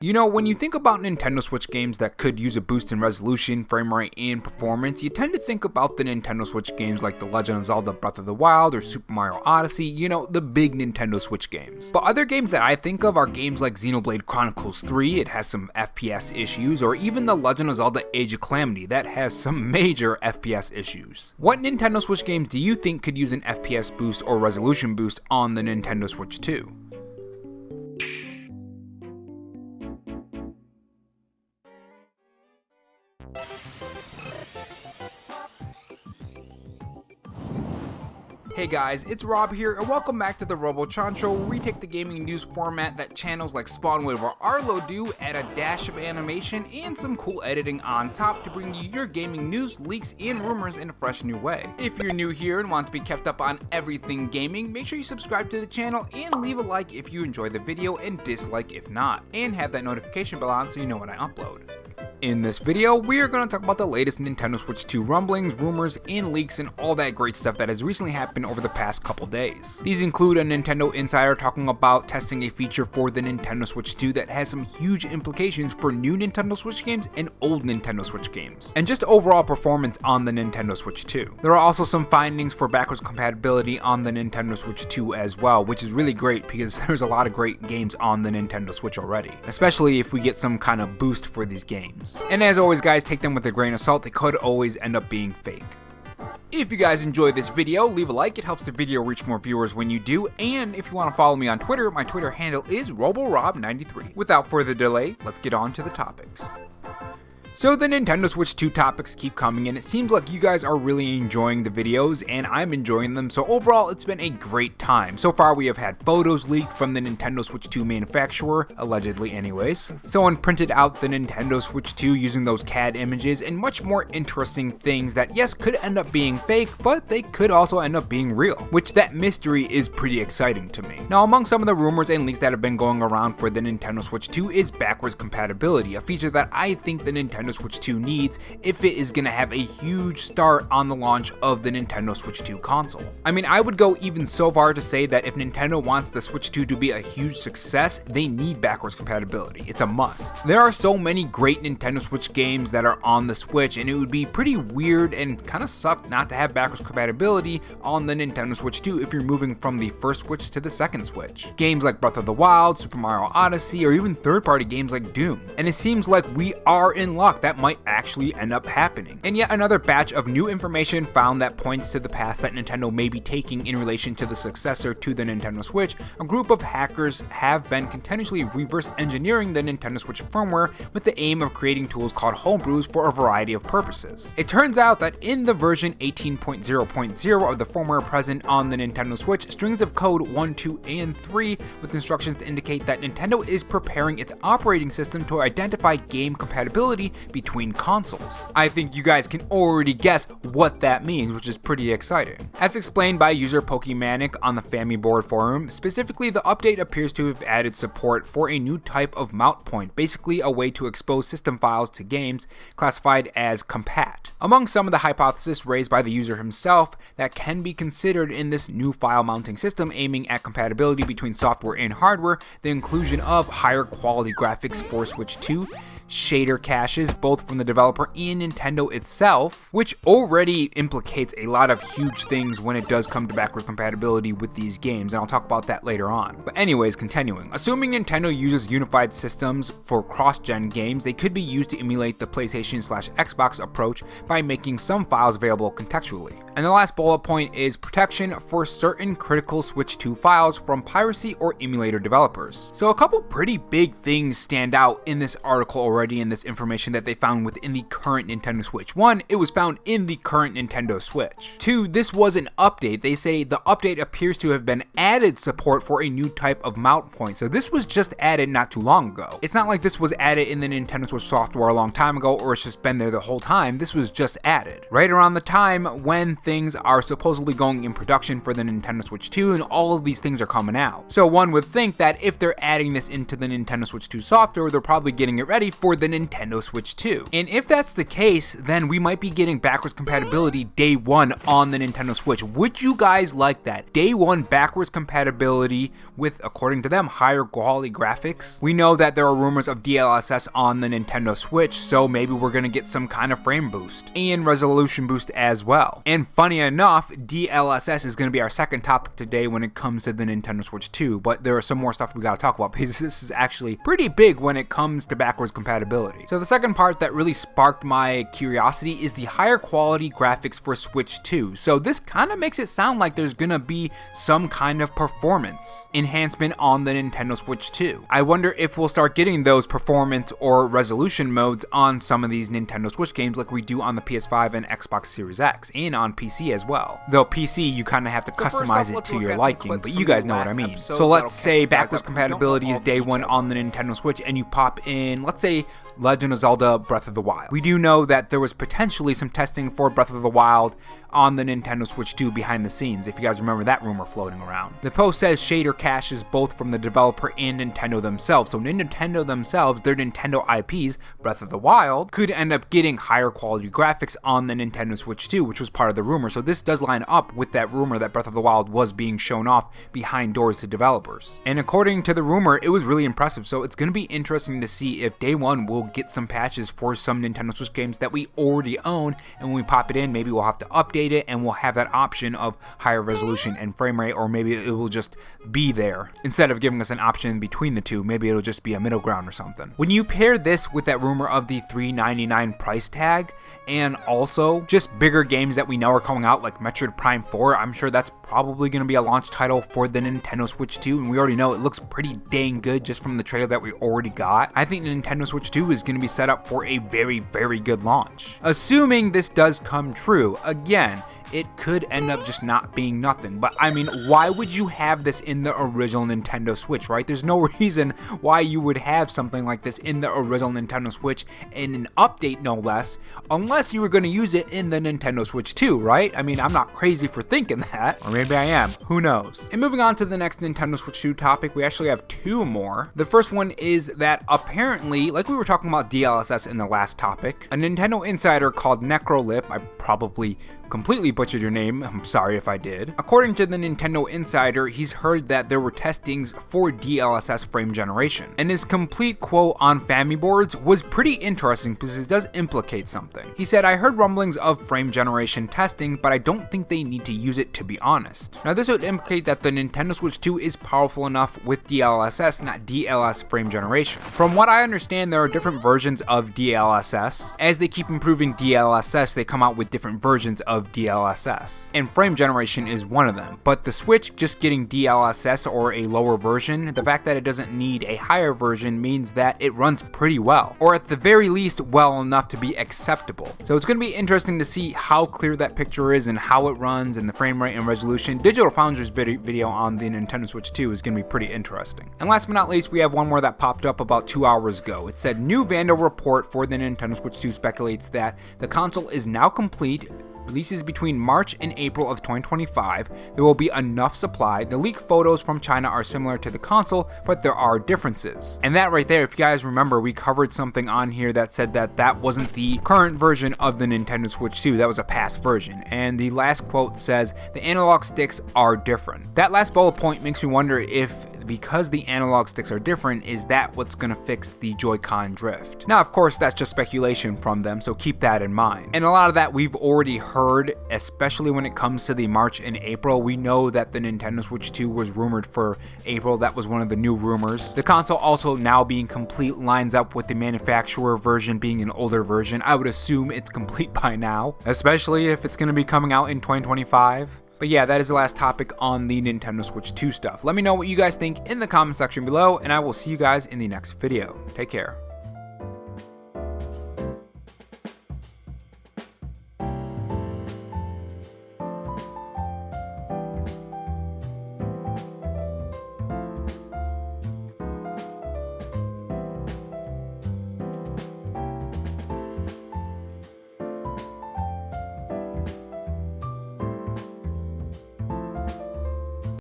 You know, when you think about Nintendo Switch games that could use a boost in resolution, frame rate, and performance, you tend to think about the Nintendo Switch games like The Legend of Zelda Breath of the Wild or Super Mario Odyssey, you know, the big Nintendo Switch games. But other games that I think of are games like Xenoblade Chronicles 3, it has some FPS issues, or even The Legend of Zelda Age of Calamity, that has some major FPS issues. What Nintendo Switch games do you think could use an FPS boost or resolution boost on the Nintendo Switch 2? Hey guys, it's Rob here, and welcome back to the RoboChan Show, where we take the gaming news format that channels like Spawnwood or Arlo do, add a dash of animation and some cool editing on top to bring you your gaming news, leaks, and rumors in a fresh new way. If you're new here and want to be kept up on everything gaming, make sure you subscribe to the channel and leave a like if you enjoy the video and dislike if not, and have that notification bell on so you know when I upload. In this video, we are going to talk about the latest Nintendo Switch 2 rumblings, rumors, and leaks, and all that great stuff that has recently happened over the past couple days. These include a Nintendo insider talking about testing a feature for the Nintendo Switch 2 that has some huge implications for new Nintendo Switch games and old Nintendo Switch games, and just overall performance on the Nintendo Switch 2. There are also some findings for backwards compatibility on the Nintendo Switch 2 as well, which is really great because there's a lot of great games on the Nintendo Switch already, especially if we get some kind of boost for these games. And as always guys, take them with a grain of salt, they could always end up being fake. If you guys enjoyed this video, leave a like, it helps the video reach more viewers when you do, and if you want to follow me on Twitter, my Twitter handle is RoboRob93. Without further delay, let's get on to the topics. So the Nintendo Switch 2 topics keep coming and it seems like you guys are really enjoying the videos and I'm enjoying them, so overall it's been a great time. So far we have had photos leaked from the Nintendo Switch 2 manufacturer, allegedly anyways. Someone printed out the Nintendo Switch 2 using those CAD images and much more interesting things that yes could end up being fake, but they could also end up being real, which that mystery is pretty exciting to me. Now among some of the rumors and leaks that have been going around for the Nintendo Switch 2 is backwards compatibility, a feature that I think the Nintendo Switch 2 needs if it is going to have a huge start on the launch of the Nintendo Switch 2 console. I mean, I would go even so far to say that if Nintendo wants the Switch 2 to be a huge success, they need backwards compatibility. It's a must. There are so many great Nintendo Switch games that are on the Switch, and it would be pretty weird and kind of suck not to have backwards compatibility on the Nintendo Switch 2 if you're moving from the first Switch to the second Switch. Games like Breath of the Wild, Super Mario Odyssey, or even third-party games like Doom. And it seems like we are in luck. That might actually end up happening. And yet another batch of new information found that points to the path that Nintendo may be taking in relation to the successor to the Nintendo Switch. A group of hackers have been continuously reverse engineering the Nintendo Switch firmware with the aim of creating tools called homebrews for a variety of purposes. It turns out that in the version 18.0.0 of the firmware present on the Nintendo Switch, strings of code 1, 2, and 3 with instructions to indicate that Nintendo is preparing its operating system to identify game compatibility between consoles. I think you guys can already guess what that means, which is pretty exciting. As explained by user Pokemanic on the FamiBoard forum, specifically the update appears to have added support for a new type of mount point, basically a way to expose system files to games classified as compat. Among some of the hypotheses raised by the user himself that can be considered in this new file mounting system aiming at compatibility between software and hardware, the inclusion of higher quality graphics for Switch 2, shader caches both from the developer and Nintendo itself, which already implicates a lot of huge things when it does come to backward compatibility with these games, and I'll talk about that later on. But anyways, continuing. Assuming Nintendo uses unified systems for cross-gen games, they could be used to emulate the PlayStation/Xbox approach by making some files available contextually. And the last bullet point is protection for certain critical Switch 2 files from piracy or emulator developers. So a couple pretty big things stand out in this article already in this information that they found within the current Nintendo Switch. One, it was found in the current Nintendo Switch. Two, this was an update. They say the update appears to have been added support for a new type of mount point. So this was just added not too long ago. It's not like this was added in the Nintendo Switch software a long time ago or it's just been there the whole time. This was just added right around the time when things are supposedly going in production for the Nintendo Switch 2 and all of these things are coming out. So one would think that if they're adding this into the Nintendo Switch 2 software, they're probably getting it ready for for the Nintendo Switch 2. And if that's the case, then we might be getting backwards compatibility day one on the Nintendo Switch. Would you guys like that? Day one backwards compatibility with, according to them, higher quality graphics. We know that there are rumors of DLSS on the Nintendo Switch, so maybe we're gonna get some kind of frame boost and resolution boost as well. And funny enough, DLSS is gonna be our second topic today when it comes to the Nintendo Switch 2, but there are some more stuff we gotta talk about because this is actually pretty big when it comes to backwards compatibility. So the second part that really sparked my curiosity is the higher quality graphics for Switch 2. So this kind of makes it sound like there's gonna be some kind of performance enhancement on the Nintendo Switch 2. I wonder if we'll start getting those performance or resolution modes on some of these Nintendo Switch games like we do on the PS5 and Xbox Series X, and on PC as well. Though PC, you kind of have to customize it to your liking, but you guys know what I mean. So let's say backwards compatibility is day one on the Nintendo Switch, and you pop in, let's say, Legend of Zelda Breath of the Wild. We do know that there was potentially some testing for Breath of the Wild on the Nintendo Switch 2 behind the scenes, if you guys remember that rumor floating around. The post says shader caches both from the developer and Nintendo themselves. So Nintendo themselves, their Nintendo IPs, Breath of the Wild, could end up getting higher quality graphics on the Nintendo Switch 2, which was part of the rumor. So this does line up with that rumor that Breath of the Wild was being shown off behind doors to developers. And according to the rumor, it was really impressive. So it's going to be interesting to see if day one we'll get some patches for some Nintendo Switch games that we already own, and when we pop it in, maybe we'll have to update it and we'll have that option of higher resolution and frame rate, or maybe it will just be there instead of giving us an option between the two. Maybe it'll just be a middle ground or something. When you pair this with that rumor of the $399 price tag, and also just bigger games that we know are coming out like Metroid Prime 4, I'm sure that's probably going to be a launch title for the Nintendo Switch 2, and we already know it looks pretty dang good just from the trailer that we already got. I think the Nintendo Switch 2 is going to be set up for a very, very good launch. Assuming this does come true, again, it could end up just not being nothing. But I mean, why would you have this in the original Nintendo Switch, right? There's no reason why you would have something like this in the original Nintendo Switch in an update, no less, unless you were going to use it in the Nintendo Switch 2, right? I mean, I'm not crazy for thinking that, or maybe I am, who knows? And moving on to the next Nintendo Switch 2 topic, we actually have two more. The first one is that apparently, like we were talking about DLSS in the last topic, a Nintendo insider called Necrolip, I probably completely butchered your name, I'm sorry if I did. According to the Nintendo Insider, he's heard that there were testings for DLSS frame generation. And his complete quote on Famiboards was pretty interesting because it does implicate something. He said, "I heard rumblings of frame generation testing, but I don't think they need to use it, to be honest." Now this would implicate that the Nintendo Switch 2 is powerful enough with DLSS, not DLS frame generation. From what I understand, there are different versions of DLSS. As they keep improving DLSS, they come out with different versions of DLSS, and frame generation is one of them. But the Switch just getting DLSS or a lower version, the fact that it doesn't need a higher version means that it runs pretty well, or at the very least well enough to be acceptable. So it's going to be interesting to see how clear that picture is and how it runs and the frame rate and resolution. Digital Foundry's video on the Nintendo Switch 2 is going to be pretty interesting. And last but not least, we have one more that popped up about 2 hours ago. It said, "New Vandal report for the Nintendo Switch 2 speculates that the console is now complete. Releases between March and April of 2025. There will be enough supply. The leaked photos from China are similar to the console, but there are differences." And that right there, if you guys remember, we covered something on here that said that that wasn't the current version of the Nintendo Switch 2, that was a past version. And the last quote says, "The analog sticks are different." That last bullet point makes me wonder if, because the analog sticks are different, is that what's gonna fix the Joy-Con drift? Now, of course, that's just speculation from them, so keep that in mind. And a lot of that we've already heard, especially when it comes to the March and April. We know that the Nintendo Switch 2 was rumored for April. That was one of the new rumors. The console also now being complete lines up with the manufacturer version being an older version. I would assume it's complete by now, especially if it's gonna be coming out in 2025. But yeah, that is the last topic on the Nintendo Switch 2 stuff. Let me know what you guys think in the comment section below, and I will see you guys in the next video. Take care.